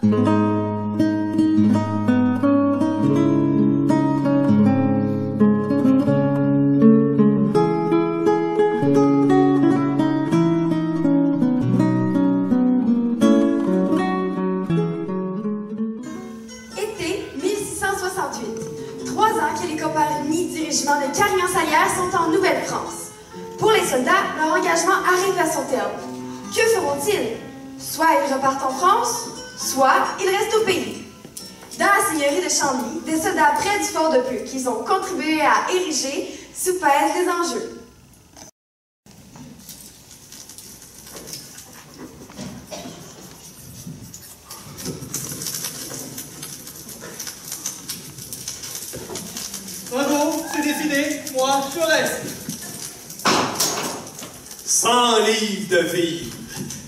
Été 1668. 3 ans que les compagnies du régiment de Carignan-Salière sont en Nouvelle-France. Pour les soldats, leur engagement arrive à son terme. Que feront-ils? Soit ils repartent en France, soit ils restent au pays. Dans la seigneurie de Chambly, des soldats près du fort de Peu qu'ils ont contribué à ériger soupèsent les enjeux. Bravo, c'est décidé, moi je reste. 100 livres de vivres,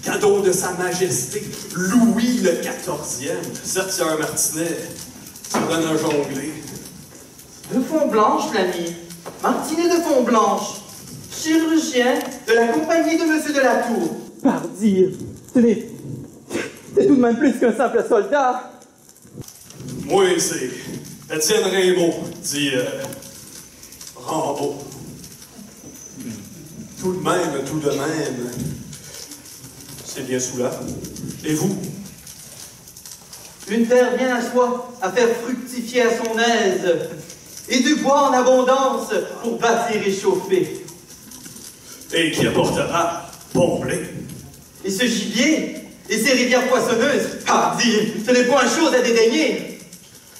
cadeau de sa majesté Louis le XIVe. Certes, il y a un martinet, ça donne un jonglé. De Font-Blanche, l'ami. Martinet de Font-Blanche, chirurgien de la compagnie de Monsieur de la Tour. Pardi, c'est tout de même plus qu'un simple soldat. Moi, c'est Étienne Rimbaud, dit Rambo. Tout de même, c'est bien soulard. Et vous? Une terre bien à soi, à faire fructifier à son aise, et du bois en abondance pour bâtir et chauffer. Et qui apportera bon blé. Et ce gibier, et ces rivières poissonneuses, pardi, ce n'est point chose à dédaigner.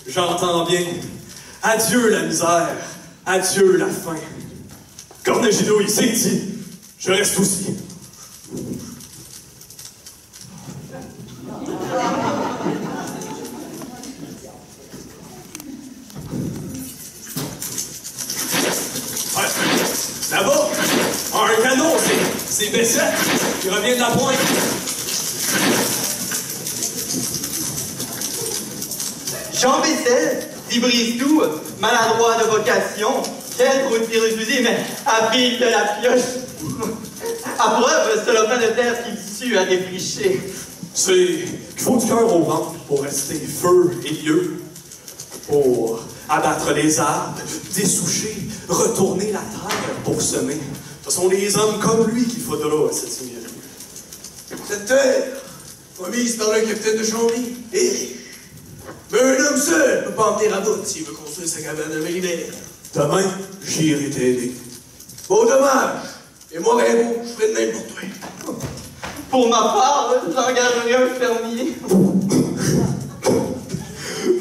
J'entends bien. Adieu la misère, adieu la faim. Cornegido ici dit, je reste aussi. Ouais, là-bas, un canon, c'est Bessette qui revient de la pointe. Jean Bessel, dit Brise-Tout, maladroit de vocation, quel trou de tir de fusil, mais habile de la pioche. À preuve, ce lopin de terre qu'il sue à défricher. C'est qu'il faut du cœur au ventre pour rester feu et lieu, pour abattre les arbres, dessoucher, retourner la terre pour semer. Ce sont les hommes comme lui qu'il faudra à cette seigneurie. Cette terre, promise par le capitaine de Chambly, est riche. Mais un homme seul ne peut pas en tenir à bout s'il veut construire sa cabane à Méribert. Demain, j'irai t'aider. Bon dommage. Et moi, Rimbaud, je ferai de même pour toi. Pour ma part, j'engagerai un fermier.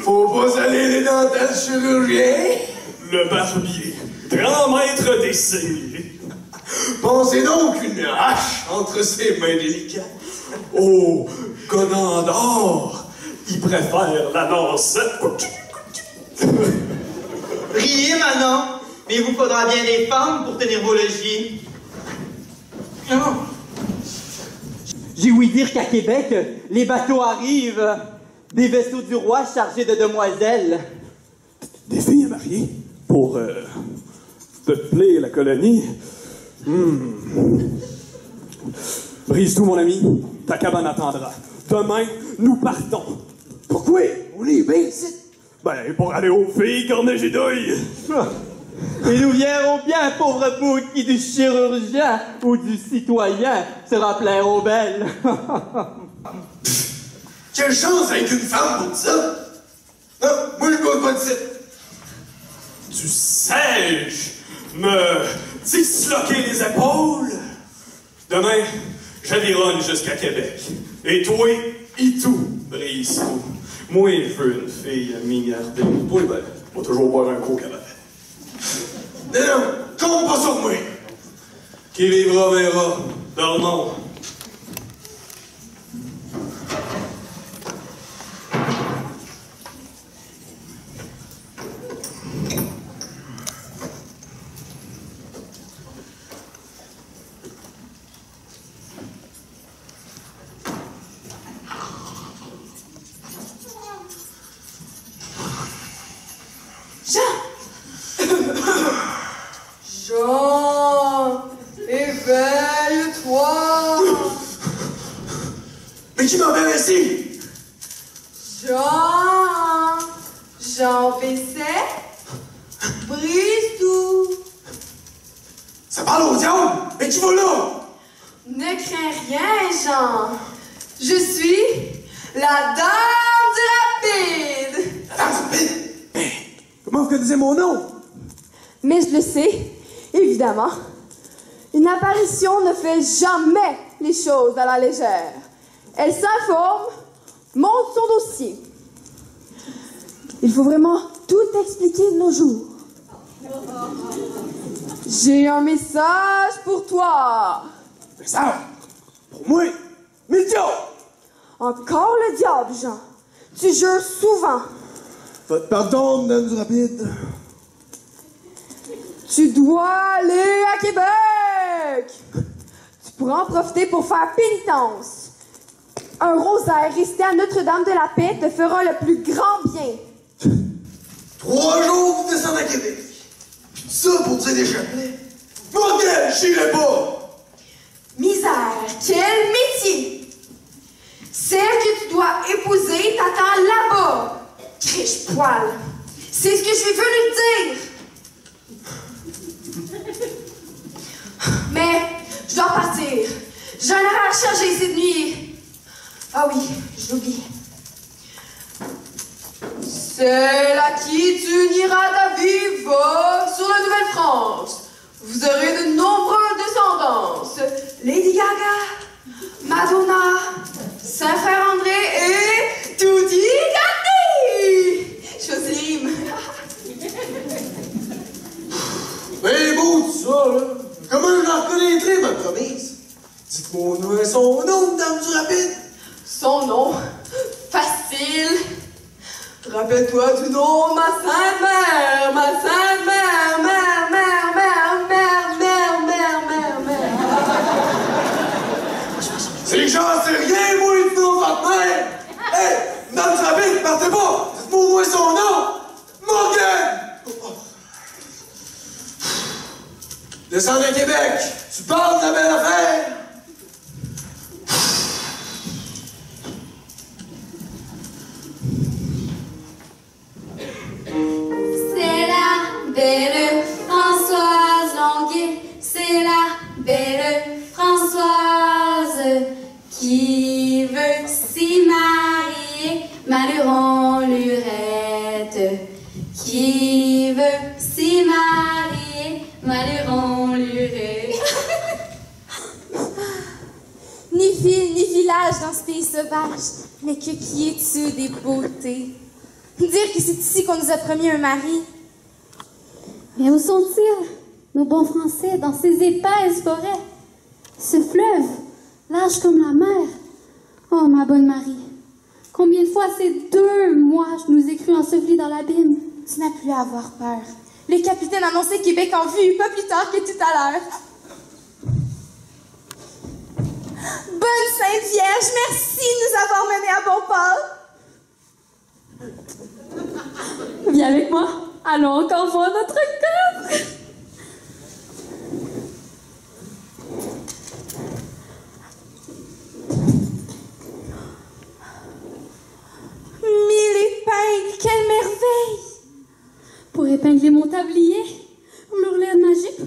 Faut pas aller les dentelles chirurgien. Le barbier, grand maître des celliers. Pensez donc une hache entre ses mains délicates. Oh, Conan d'or, il préfère la lancette. Riez maintenant, mais il vous faudra bien des femmes pour tenir vos logis. Non. J'ai ouï dire qu'à Québec, les bateaux arrivent, des vaisseaux du roi chargés de demoiselles. Des filles à marier pour peupler la colonie. Brise tout, mon ami, ta cabane attendra. Demain, nous partons. Pourquoi? On est bien ici. Ben, pour aller aux filles, Cornegidouille. Et nous verrons bien, pauvre bout, qui du chirurgien ou du citoyen sera plaire aux belles. Quelle chance avec une femme pour ça? Non, moi je ne pas de ça. Tu sais-je me disloquer les épaules? Demain, j'avironne jusqu'à Québec. Et toi, et tout, Brise tout. Moi, je veux une fille à m'y garder. Toi, ben, va toujours boire un coke avant. Non, compte pas sur moi. Qui vivra verra. Dormons. Jean, éveille-toi. Mais qui m'enverrait ici? Jean Besset, brise tout. Ça parle au diable! Mais qui va là? Ne crains rien, Jean. Je suis la Dame du Rapide. La Dame du Rapide? Mais comment vous connaissez mon nom? Mais je le sais, évidemment. Une apparition ne fait jamais les choses à la légère. Elle s'informe, monte son dossier. Il faut vraiment tout expliquer de nos jours. J'ai un message pour toi. Message? Pour moi? Mais le diable! Encore le diable, Jean. Tu jures souvent. Votre pardon, Dame du Rapide. Tu dois aller à Québec. Tu pourras en profiter pour faire pénitence. Un rosaire récité à Notre-Dame de la Paix te fera le plus grand bien. 3 jours pour descendre à Québec. Ça pour dire des chapelets. Mortel, j'irai pas! Misère, quel métier! Celle que tu dois épouser t'attend là-bas. Criche-poil. C'est ce que je suis venu te dire. Mais je dois partir. J'ai un horaire chargé cette nuit. Ah oui, je l'oublie. Celle à qui tu nieras ta vie va sur la Nouvelle-France. Vous aurez de nombreuses descendances. Lady Gaga, Madonna, Saint-Frère André et Tutti Gatti. Choisis les rimes. Mais beau tout ça, là. Comment je la reconnaîtrai, ma promise? Dites-moi son nom, Dame du Rapide. Son nom, facile. Rappelle-toi du nom de ma Sainte-Mère, mère. C'est que j'en sais rien, moi, du nom de votre mère. Hé, Dame du Rapide, partez pas. Dites-moi au moins son nom. Morgan! Descends à Québec. Tu parles de la belle affaire. C'est la belle Françoise Longuet, c'est la belle Françoise qui veut s'y marier, Maluron Lurette, qui veut s'y marier, Maluron Lurette. Ni ville, ni village dans ce pays sauvage, mais que quiétude et beauté. Dire que c'est ici qu'on nous a promis un mari. Mais où sont-ils, nos bons Français, dans ces épaisses forêts? Ce fleuve, large comme la mer. Oh, ma bonne Marie, combien de fois ces 2 mois je nous ai cru ensevelis dans l'abîme? Tu n'as plus à avoir peur. Le capitaine annonçait Québec en vue, pas plus tard que tout à l'heure. Bonne Sainte Vierge, merci de nous avoir menés à bon port. Viens avec moi, allons encore voir notre coffre. Mille épingles, quelle merveille! Pour épingler mon tablier, m'ourler de ma jupe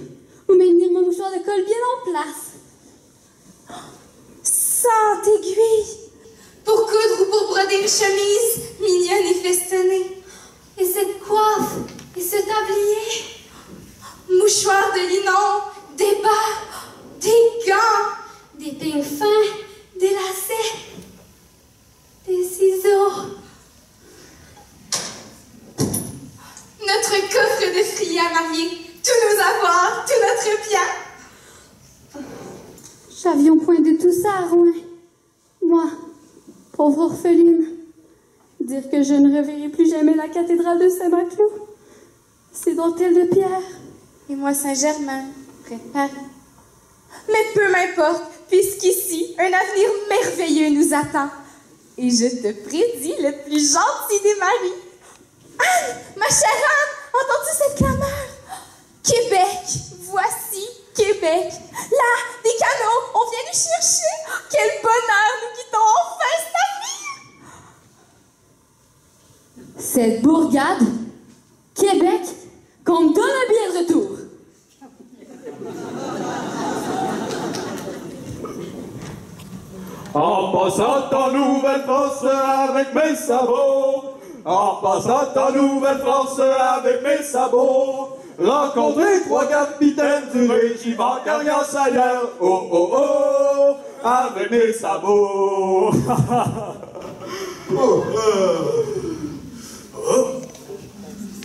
ou maintenir mon mouchoir de colle bien en place. 100 aiguilles! Pour coudre ou pour broder une chemise mignonne et festonnée. Et cette coiffe, et ce tablier, Mouchoirs de linon, des bas, des gants, des peigne fins, des lacets, des ciseaux. notre coffre de filles à marier, tous nos avoirs, tout notre bien. J'avions point de tout ça à Rouen. Moi, pauvre orpheline, dire que je ne reverrai plus jamais la cathédrale de Saint-Maclou, ses dentelles de pierre. Et moi, Saint-Germain, près de Paris. Mais peu m'importe, puisqu'ici, un avenir merveilleux nous attend. Et je te prédis le plus gentil des maris. Anne, ma chère Anne, entends-tu cette clameur? Québec, voici Québec. Là, des canaux, on vient nous chercher. Quel bonheur, nous quittons enfin cette vie. Cette bourgade, Québec, qu'on me donne un billet de retour. En passant en Nouvelle-France avec mes sabots, en passant en Nouvelle-France avec mes sabots, rencontrer 3 capitaines du régiment Carrière-Salière, oh oh oh, avec mes sabots. Oh, oh.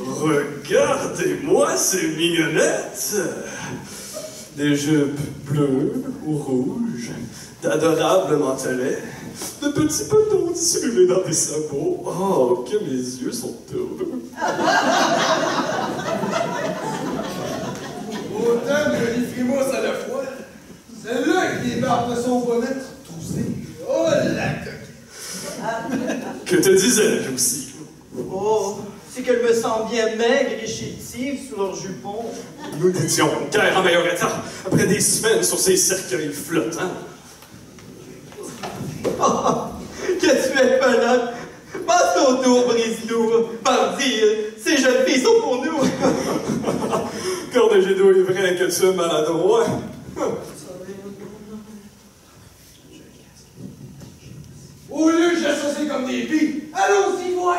Regardez-moi ces mignonnettes. Des jupes bleues ou rouges, d'adorables mantelets, de petits petons dissimulés dans des sabots. Oh, que mes yeux sont heureux. Autant de jolies frimouses à la fois. Celle-là avec des barbes de son bonnet troussées. Oh la coquille. Que te disais-je aussi? Oh, c'est qu'elle me sent bien maigre et chétive sous leur jupon. Nous n'étions guère en meilleur état après des semaines sur ces cercueils flottants. Oh, que tu es pelote! Passe ton tour, brise-nous! Bandit, ces jeunes filles sont pour nous! Cordegédo est vrai que tu es maladroit. Au lieu de chasser comme des billes, allons-y voir!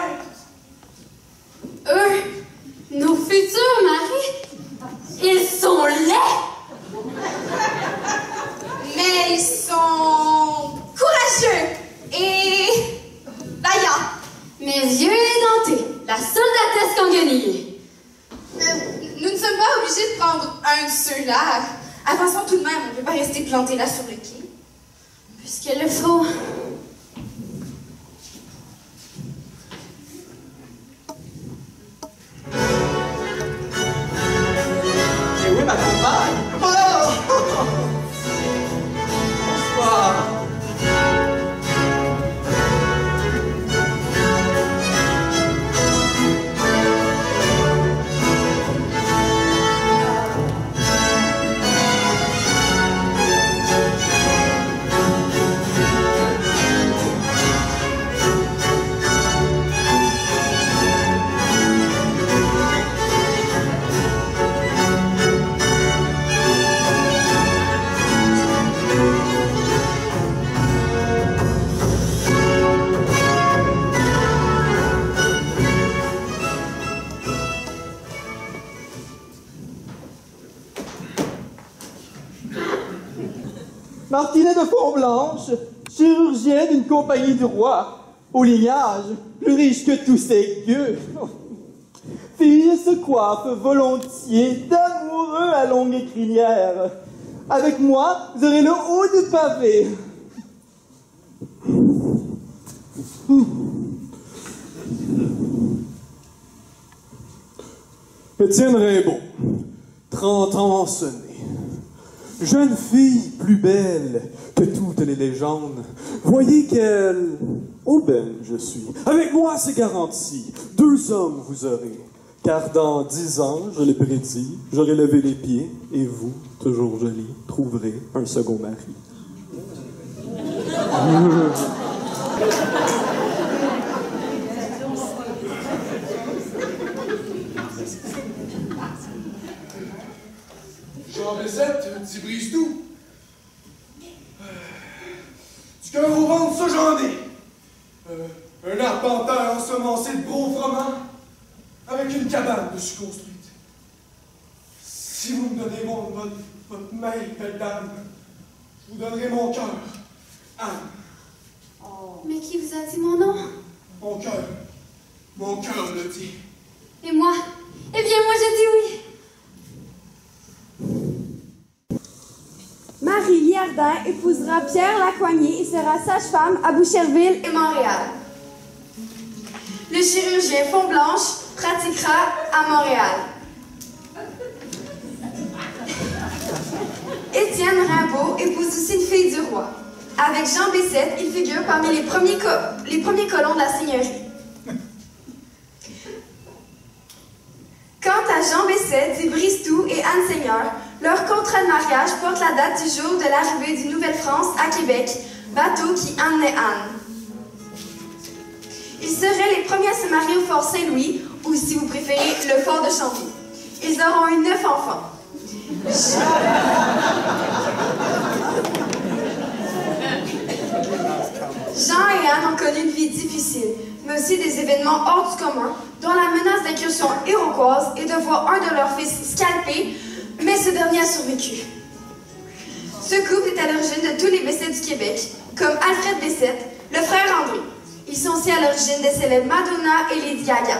Eux, nos futurs maris, ils sont laids! Mais ils sont courageux et vaillants. Mes yeux édentés, la soldatesque en guenille. Nous ne sommes pas obligés de prendre un de ceux-là. Avançons tout de même, on ne peut pas rester planté là sur le quai. Puisqu'il le faut. Et oui, ma compagne! Oh! Bonsoir! Martinet de Fontblanche, chirurgien d'une compagnie du roi, au lignage plus riche que tous ces gueux. Fille se coiffe volontiers d'amoureux à longue crinière. Avec moi, vous aurez le haut du pavé. Étienne Rimbaud, 30 ans sonné. Jeune fille plus belle que toutes les légendes. Voyez quelle aubaine je suis. Avec moi, c'est garanti. 2 hommes vous aurez. Car dans 10 ans, je l'ai prédit, j'aurai levé les pieds, et vous, toujours jolie, trouverez un second mari. Jean Bessette, petit brise-tout. Du cœur au ventre, ça j'en ai. Un arpenteur ensemencé de gros froment, avec une cabane dessus construite. Si vous me donnez votre main, belle dame, je vous donnerai mon cœur. Anne. Mais qui vous a dit mon nom? Mon cœur me le dit. Et moi? Eh bien, moi, je dis oui. Marie Liardin épousera Pierre Lacoigné et sera sage-femme à Boucherville et Montréal. Le chirurgien Fontblanche pratiquera à Montréal. Étienne Rimbaud épouse aussi une fille du roi. Avec Jean Bessette, il figure parmi les premiers colons de la seigneurie. Quant à Jean Bessette, dit Bristou et Anne Seigneur, leur contrat de mariage porte la date du jour de l'arrivée du Nouvelle-France à Québec, bateau qui emmenait Anne. Ils seraient les premiers à se marier au Fort Saint-Louis, ou si vous préférez, le Fort de Chambly. Ils auront eu 9 enfants. Jean et Anne ont connu une vie difficile, mais aussi des événements hors du commun, dont la menace d'incursion iroquoise et de voir un de leurs fils scalpé, mais ce dernier a survécu. Ce couple est à l'origine de tous les Bessette du Québec, comme Alfred Bessette, le frère André. Ils sont aussi à l'origine des célèbres Madonna et Lady Gaga.